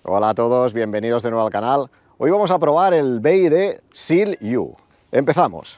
Hola a todos, bienvenidos de nuevo al canal. Hoy vamos a probar el BYD Seal U. Empezamos.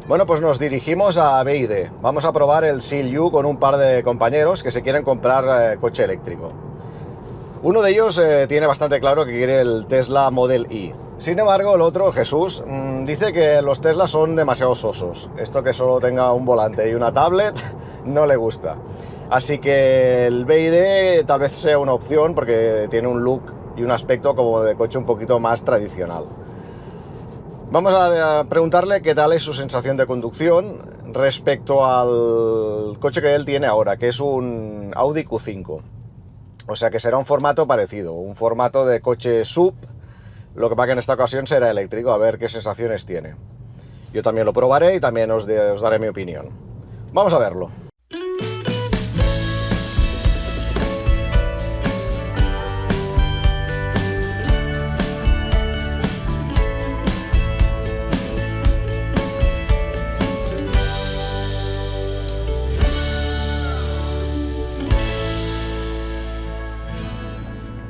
Bueno, pues nos dirigimos a BYD. Vamos a probar el Seal U con un par de compañeros que se quieren comprar coche eléctrico. Uno de ellos tiene bastante claro que quiere el Tesla Model Y. Sin embargo, el otro, Jesús, dice que los Teslas son demasiado sosos. Esto que solo tenga un volante y una tablet no le gusta. Así que el BYD tal vez sea una opción porque tiene un look y un aspecto como de coche un poquito más tradicional. Vamos a preguntarle qué tal es su sensación de conducción respecto al coche que él tiene ahora, que es un Audi Q5. O sea que será un formato parecido, un formato de coche SUV, lo que pasa que en esta ocasión será eléctrico, a ver qué sensaciones tiene. Yo también lo probaré y también os daré mi opinión. Vamos a verlo.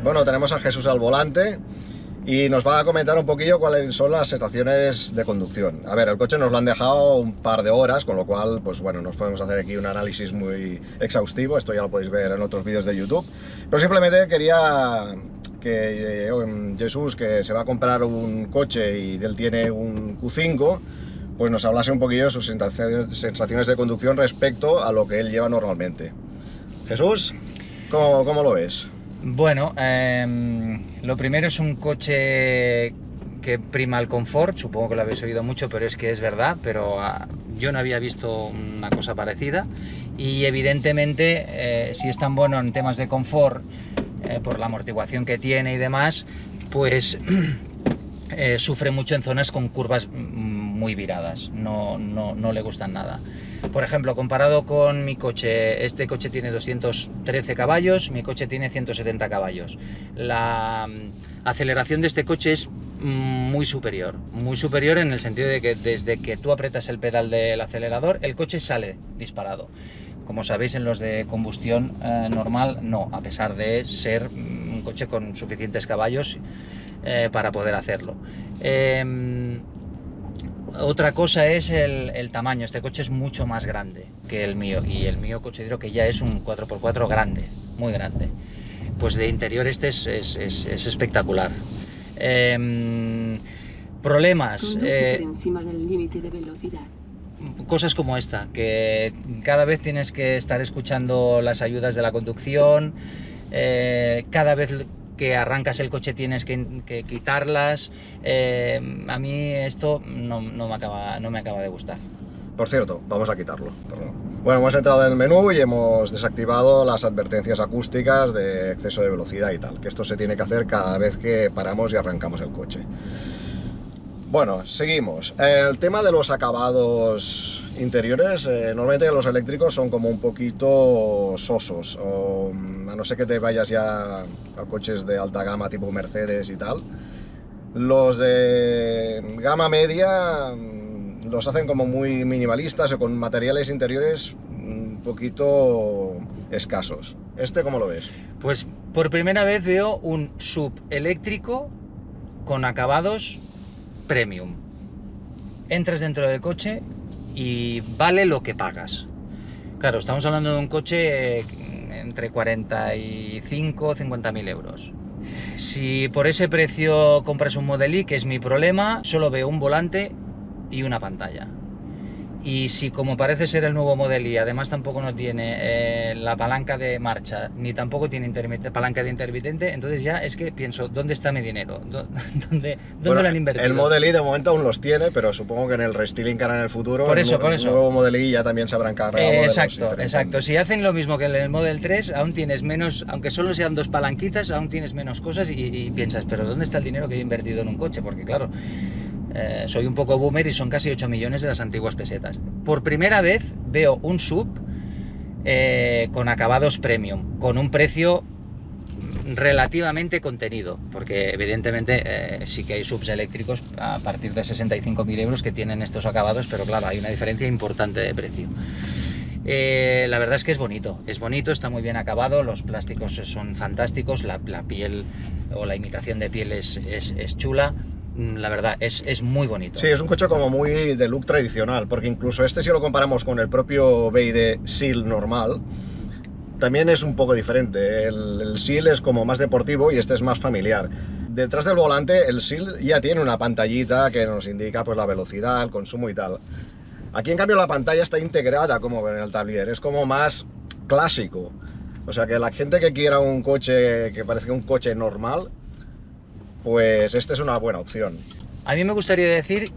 Bueno, tenemos a Jesús al volante y nos va a comentar un poquillo cuáles son las sensaciones de conducción. A ver, el coche nos lo han dejado un par de horas, con lo cual, pues bueno, nos podemos hacer aquí un análisis muy exhaustivo, esto ya lo podéis ver en otros vídeos de YouTube, pero simplemente quería que Jesús, que se va a comprar un coche y él tiene un Q5, pues nos hablase un poquillo de sus sensaciones de conducción respecto a lo que él lleva normalmente. Jesús, ¿cómo lo ves? Bueno, lo primero es un coche que prima el confort, supongo que lo habéis oído mucho, pero es que es verdad, pero yo no había visto una cosa parecida y evidentemente si es tan bueno en temas de confort, por la amortiguación que tiene y demás, pues sufre mucho en zonas con curvas muy viradas, no le gustan nada. Por ejemplo, comparado con mi coche, este coche tiene 213 caballos, mi coche tiene 170 caballos. La aceleración de este coche es muy superior en el sentido de que desde que tú aprietas el pedal del acelerador, el coche sale disparado. Como sabéis, en los de combustión normal no, a pesar de ser un coche con suficientes caballos para poder hacerlo. Otra cosa es el tamaño. Este coche es mucho más grande que el mío y el mío considero que ya es un 4x4 grande, muy grande. Pues de interior este es espectacular. Problemas. Por encima del límite de velocidad. Cosas como esta, que cada vez tienes que estar escuchando las ayudas de la conducción, cada vez que arrancas el coche tienes que quitarlas. A mí esto no me acaba de gustar. Por cierto, vamos a quitarlo. Bueno, hemos entrado en el menú y hemos desactivado las advertencias acústicas de exceso de velocidad y tal, que esto se tiene que hacer cada vez que paramos y arrancamos el coche. Bueno, seguimos. El tema de los acabados interiores, normalmente los eléctricos son como un poquito sosos, o a no ser que te vayas ya a coches de alta gama tipo Mercedes y tal. Los de gama media los hacen como muy minimalistas o con materiales interiores un poquito escasos. ¿Este cómo lo ves? Pues por primera vez veo un SUV eléctrico con acabados premium. Entras dentro del coche y vale lo que pagas. Claro, estamos hablando de un coche entre 45 y 50.000 euros. Si por ese precio compras un Model Y, que es mi problema, solo veo un volante y una pantalla. Y si, como parece ser el nuevo Model Y, además tampoco no tiene la palanca de marcha, ni tampoco tiene palanca de intermitente, entonces ya es que pienso, ¿dónde está mi dinero? ¿Dónde lo han invertido? El Model Y de momento aún los tiene, pero supongo que en el restyling que harán en el futuro, por eso. El nuevo Model Y ya también se habrán cargado. Exacto. Si hacen lo mismo que en el Model 3, aún tienes menos, aunque solo sean dos palanquitas, aún tienes menos cosas y piensas, ¿pero dónde está el dinero que he invertido en un coche? Porque claro, soy un poco boomer y son casi 8 millones de las antiguas pesetas. Por primera vez veo un SUV con acabados premium, con un precio relativamente contenido, porque evidentemente sí que hay subs eléctricos a partir de 65.000 euros que tienen estos acabados, pero claro, hay una diferencia importante de precio. La verdad es que es bonito, está muy bien acabado, los plásticos son fantásticos, la piel o la imitación de piel es chula. La verdad, es muy bonito. Sí, es un coche como muy de look tradicional, porque incluso este, si lo comparamos con el propio BYD Seal normal, también es un poco diferente. El Seal es como más deportivo y este es más familiar. Detrás del volante, el Seal ya tiene una pantallita que nos indica pues la velocidad, el consumo y tal. Aquí, en cambio, la pantalla está integrada como en el tablier, es como más clásico. O sea que la gente que quiera un coche que parezca un coche normal, pues este es una buena opción. A mí me gustaría decir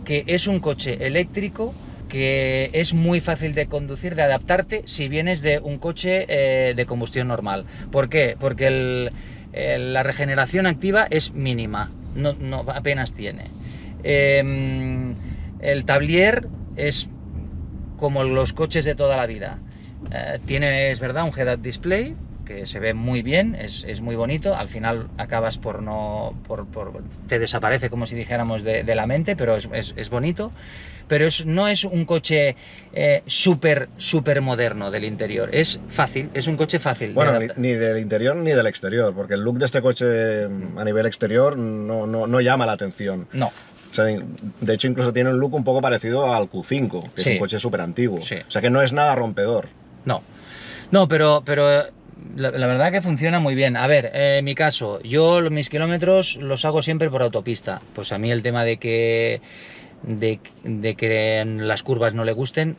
que es un coche eléctrico que es muy fácil de conducir, de adaptarte si vienes de un coche de combustión normal. ¿Por qué? Porque la regeneración activa es mínima, no apenas tiene. El tablier es como los coches de toda la vida. Tiene, es verdad, un head-up display que se ve muy bien, es muy bonito. Al final acabas te desaparece, como si dijéramos, de la mente, pero es bonito. Pero no es un coche súper moderno del interior, es fácil, es un coche fácil. Bueno, ni del interior ni del exterior, porque el look de este coche a nivel exterior no llama la atención. No. O sea, de hecho, incluso tiene un look un poco parecido al Q5, que sí, es un coche súper antiguo. Sí. O sea que no es nada rompedor. No, pero la verdad que funciona muy bien. A ver, en mi caso, yo mis kilómetros los hago siempre por autopista. Pues a mí el tema de que las curvas no le gusten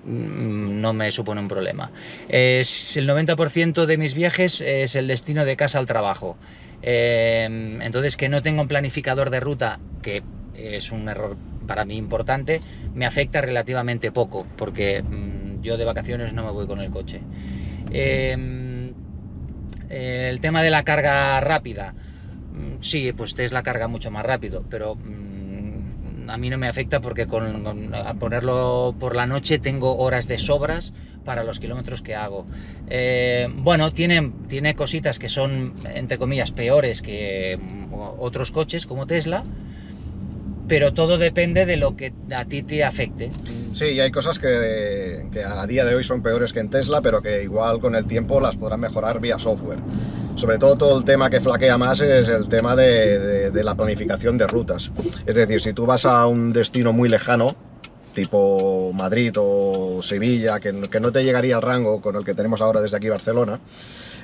no me supone un problema. El 90% de mis viajes es el destino de casa al trabajo. Entonces, que no tenga un planificador de ruta, que es un error para mí importante, me afecta relativamente poco, porque yo de vacaciones no me voy con el coche. El tema de la carga rápida, sí, pues Tesla carga mucho más rápido, pero a mí no me afecta porque a ponerlo por la noche tengo horas de sobras para los kilómetros que hago. Bueno, tiene cositas que son, entre comillas, peores que otros coches como Tesla, pero todo depende de lo que a ti te afecte. Sí, y hay cosas que a día de hoy son peores que en Tesla, pero que igual con el tiempo las podrán mejorar vía software. Sobre todo el tema que flaquea más es el tema de la planificación de rutas. Es decir, si tú vas a un destino muy lejano, tipo Madrid o Sevilla, que no te llegaría al rango con el que tenemos ahora desde aquí Barcelona,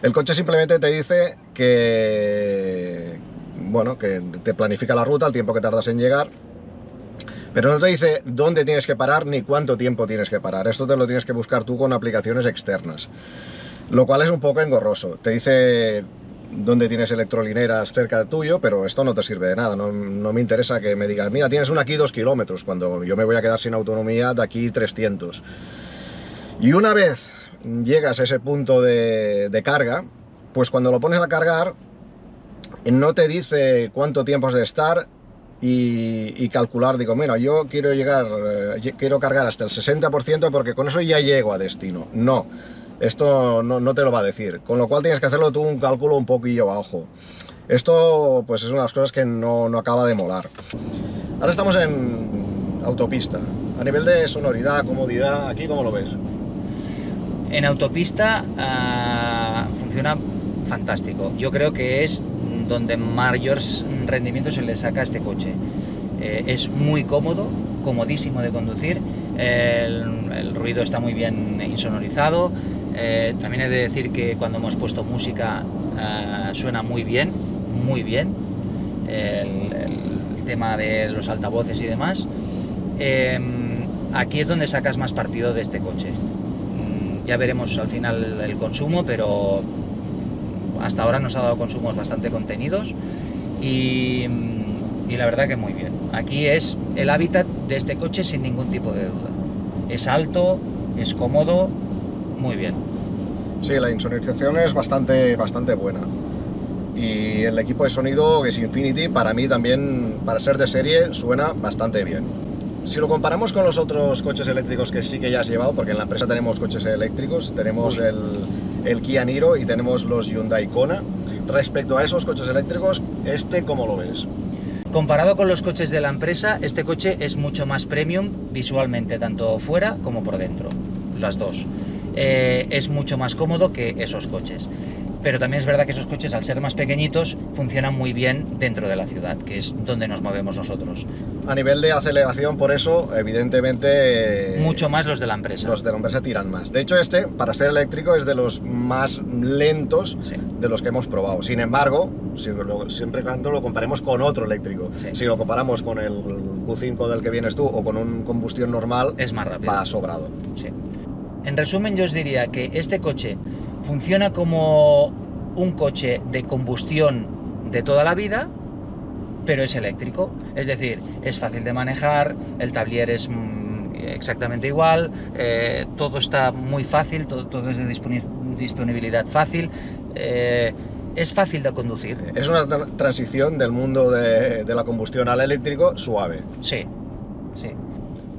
el coche simplemente te dice que te planifica la ruta, el tiempo que tardas en llegar, pero no te dice dónde tienes que parar ni cuánto tiempo tienes que parar. Esto te lo tienes que buscar tú con aplicaciones externas, lo cual es un poco engorroso. Te dice dónde tienes electrolineras cerca de tuyo, pero esto no te sirve de nada. No me interesa que me digas, mira, tienes una aquí 2 kilómetros, cuando yo me voy a quedar sin autonomía de aquí 300. Y una vez llegas a ese punto de carga, pues cuando lo pones a cargar, no te dice cuánto tiempo has de estar y calcular, digo, mira, yo quiero cargar hasta el 60% porque con eso ya llego a destino. No, esto no te lo va a decir, con lo cual tienes que hacerlo tú un cálculo un poquillo a ojo. Esto pues es una de las cosas que no acaba de molar. Ahora estamos en autopista. A nivel de sonoridad, comodidad, ¿aquí cómo lo ves? En autopista funciona fantástico. Yo creo que es donde mayores rendimientos se le saca a este coche. Es muy cómodo, comodísimo de conducir, el ruido está muy bien insonorizado. También he de decir que cuando hemos puesto música suena muy bien, el tema de los altavoces y demás. Aquí es donde sacas más partido de este coche. Ya veremos al final el consumo, pero hasta ahora nos ha dado consumos bastante contenidos y la verdad que muy bien. Aquí es el hábitat de este coche sin ningún tipo de duda. Es alto, es cómodo, muy bien. Sí, la insonorización es bastante buena. Y el equipo de sonido, que es Infinity, para mí también, para ser de serie, suena bastante bien. Si lo comparamos con los otros coches eléctricos que sí que ya has llevado, porque en la empresa tenemos coches eléctricos, tenemos el Kia Niro y tenemos los Hyundai Kona. Respecto a esos coches eléctricos, ¿cómo lo ves? Comparado con los coches de la empresa, este coche es mucho más premium visualmente, tanto fuera como por dentro, las dos. Es mucho más cómodo que esos coches. Pero también es verdad que esos coches, al ser más pequeñitos, funcionan muy bien dentro de la ciudad, que es donde nos movemos nosotros. A nivel de aceleración, por eso, evidentemente... Mucho más los de la empresa. Los de la empresa tiran más. De hecho, para ser eléctrico, es de los más lentos de los que hemos probado. Sin embargo, siempre cuando lo comparemos con otro eléctrico, si lo comparamos con el Q5 del que vienes tú o con un combustión normal, es más rápido. Va sobrado. Sí. En resumen, yo os diría que este coche funciona como un coche de combustión de toda la vida, pero es eléctrico. Es decir, es fácil de manejar, el tablier es exactamente igual, todo está muy fácil, todo es de disponibilidad fácil, es fácil de conducir. Es una transición del mundo de la combustión al eléctrico suave. Sí, sí.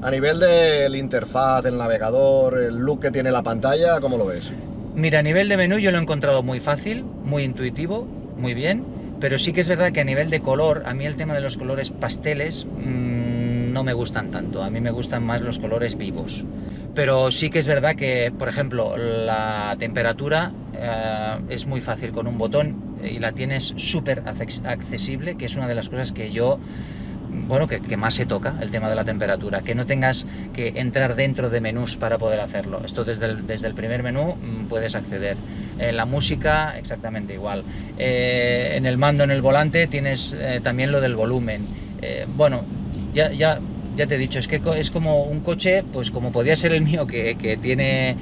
A nivel del interfaz, el navegador, el look que tiene la pantalla, ¿cómo lo ves? Mira, a nivel de menú yo lo he encontrado muy fácil, muy intuitivo, muy bien, pero sí que es verdad que a nivel de color, a mí el tema de los colores pasteles no me gustan tanto, a mí me gustan más los colores vivos. Pero sí que es verdad que, por ejemplo, la temperatura es muy fácil con un botón y la tienes súper accesible, que es una de las cosas que yo... Bueno, que más se toca, el tema de la temperatura, que no tengas que entrar dentro de menús para poder hacerlo. Esto desde el primer menú puedes acceder. En la música, exactamente igual. En el mando, en el volante, tienes también lo del volumen. Bueno, ya te he dicho, es que es como un coche, pues como podía ser el mío, que tiene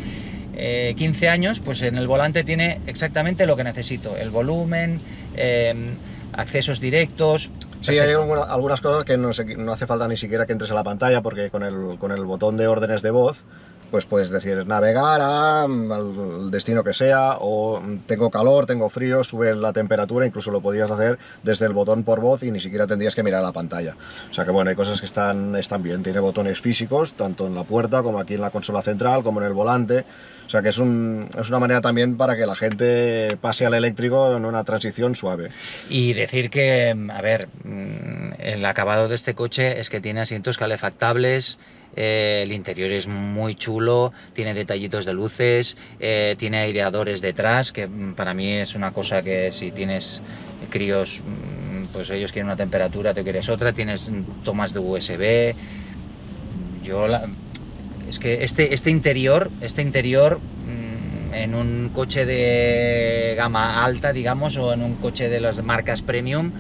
15 años, pues en el volante tiene exactamente lo que necesito. El volumen, accesos directos... Sí, hay algunas cosas que no hace falta ni siquiera que entres a la pantalla, porque con el botón de órdenes de voz, pues puedes decir navegar al destino que sea, o tengo calor, tengo frío, sube la temperatura, incluso lo podías hacer desde el botón por voz y ni siquiera tendrías que mirar la pantalla. O sea que bueno, hay cosas que están bien. Tiene botones físicos, tanto en la puerta como aquí en la consola central, como en el volante. O sea que es una manera también para que la gente pase al eléctrico en una transición suave. Y decir que, a ver, el acabado de este coche es que tiene asientos calefactables, el interior es muy chulo, tiene detallitos de luces, tiene aireadores detrás, que para mí es una cosa que si tienes críos, pues ellos quieren una temperatura, tú quieres otra, tienes tomas de USB. Es que este interior en un coche de gama alta, digamos, o en un coche de las marcas premium,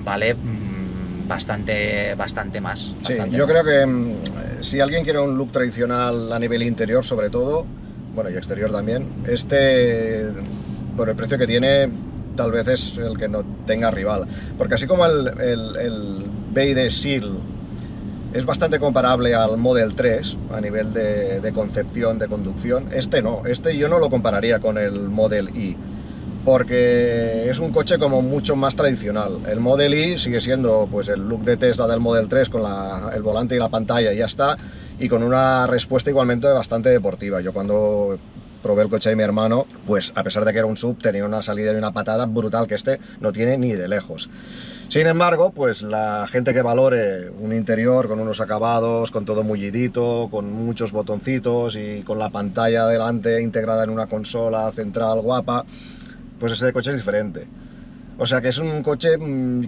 vale bastante más. Sí, yo creo que si alguien quiere un look tradicional a nivel interior, sobre todo, bueno, y exterior también, por el precio que tiene, tal vez es el que no tenga rival. Porque así como el BYD Seal es bastante comparable al Model 3 a nivel de concepción, de conducción, yo no lo compararía con el Model Y, porque es un coche como mucho más tradicional. El Model Y sigue siendo pues el look de Tesla del Model 3 con el volante y la pantalla y ya está, y con una respuesta igualmente bastante deportiva. Yo cuando probé el coche de mi hermano, pues a pesar de que era un SUV, tenía una salida y una patada brutal que no tiene ni de lejos. Sin embargo, pues la gente que valore un interior con unos acabados, con todo mullidito, con muchos botoncitos y con la pantalla delante integrada en una consola central guapa, pues ese coche es diferente. O sea que es un coche,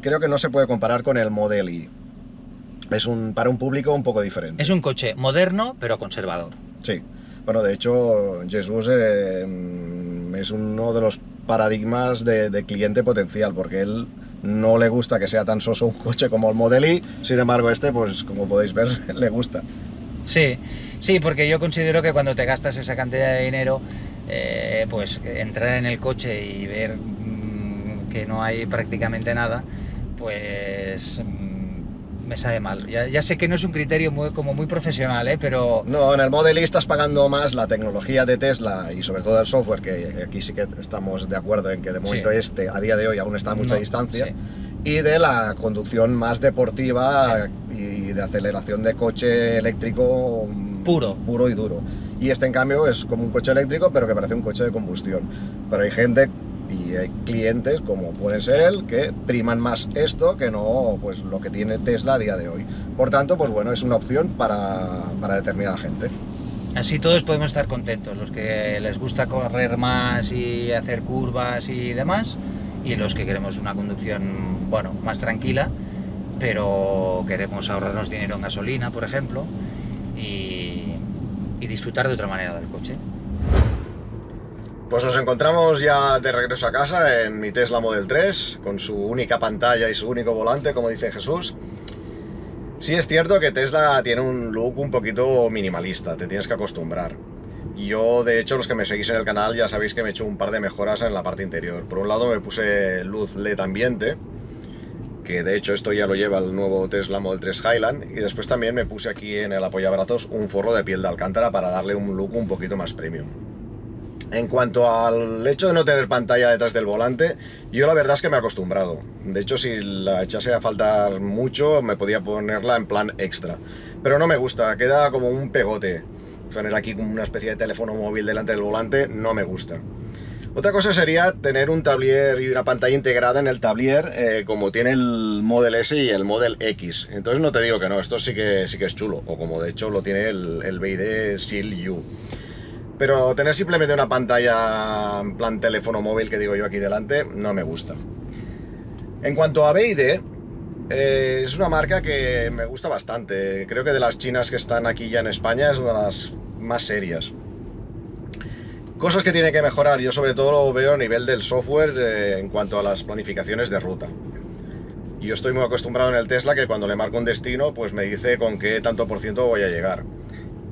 creo que no se puede comparar con el Model Y. Es para un público un poco diferente. Es un coche moderno, pero conservador. Sí. Bueno, de hecho, Jesús es uno de los paradigmas de cliente potencial, porque él no le gusta que sea tan soso un coche como el Model Y, sin embargo pues como podéis ver, le gusta. Sí, porque yo considero que cuando te gastas esa cantidad de dinero, pues entrar en el coche y ver que no hay prácticamente nada, pues me sabe mal. Ya sé que no es un criterio como muy profesional, pero... No, en el Model Y estás pagando más la tecnología de Tesla y sobre todo el software, que aquí sí que estamos de acuerdo en que de momento Sí. a día de hoy aún está a mucha No, distancia, sí. y de la conducción más deportiva y de aceleración de coche eléctrico puro y duro. Y este en cambio es como un coche eléctrico pero que parece un coche de combustión. Pero hay gente y hay clientes, como pueden ser él, que priman más esto que no pues lo que tiene Tesla a día de hoy. Por tanto, pues bueno, es una opción para determinada gente. Así todos podemos estar contentos, los que les gusta correr más y hacer curvas y demás, y los que queremos una conducción, bueno, más tranquila, pero queremos ahorrarnos dinero en gasolina, por ejemplo, y disfrutar de otra manera del coche. Pues nos encontramos ya de regreso a casa en mi Tesla Model 3, con su única pantalla y su único volante, como dice Jesús. Sí es cierto que Tesla tiene un look un poquito minimalista, te tienes que acostumbrar. Yo, de hecho, los que me seguís en el canal ya sabéis que me he hecho un par de mejoras en la parte interior. Por un lado me puse luz LED ambiente, que de hecho esto ya lo lleva el nuevo Tesla Model 3 Highland, y después también me puse aquí en el apoyabrazos un forro de piel de alcántara para darle un look un poquito más premium. En cuanto al hecho de no tener pantalla detrás del volante, yo la verdad es que me he acostumbrado. De hecho, si la echase a faltar mucho, me podía ponerla en plan extra. Pero no me gusta, queda como un pegote. Poner aquí como una especie de teléfono móvil delante del volante, no me gusta. Otra cosa sería tener un tablier y una pantalla integrada en el tablier, como tiene el Model S y el Model X. Entonces no te digo que no, esto sí que es chulo, o como de hecho lo tiene el BYD Seal U. Pero tener simplemente una pantalla en plan teléfono móvil, que digo yo aquí delante, no me gusta. En cuanto a BYD, es una marca que me gusta bastante. Creo que de las chinas que están aquí ya en España es una de las más serias. Cosas que tiene que mejorar, yo sobre todo lo veo a nivel del software, en cuanto a las planificaciones de ruta. Yo estoy muy acostumbrado en el Tesla que cuando le marco un destino, pues me dice con qué tanto por ciento voy a llegar.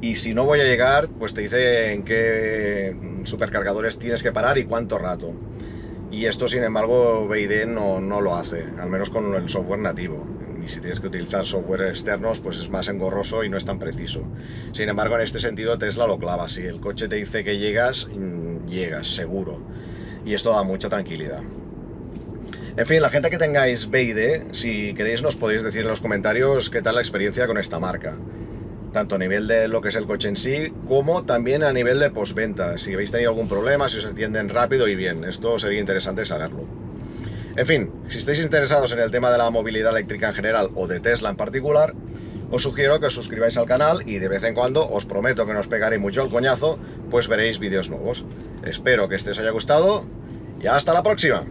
Y si no voy a llegar, pues te dice en qué supercargadores tienes que parar y cuánto rato. Y esto, sin embargo, BYD no lo hace, al menos con el software nativo. Y si tienes que utilizar software externos, pues es más engorroso y no es tan preciso. Sin embargo, en este sentido, Tesla lo clava. Si el coche te dice que llegas, llegas, seguro. Y esto da mucha tranquilidad. En fin, la gente que tengáis BYD, si queréis nos podéis decir en los comentarios qué tal la experiencia con esta marca. Tanto a nivel de lo que es el coche en sí, como también a nivel de postventa. Si habéis tenido algún problema, si os entienden rápido y bien. Esto sería interesante saberlo. En fin, si estáis interesados en el tema de la movilidad eléctrica en general o de Tesla en particular, os sugiero que os suscribáis al canal y de vez en cuando, os prometo que no os pegaré mucho el coñazo, pues veréis vídeos nuevos. Espero que este os haya gustado y hasta la próxima.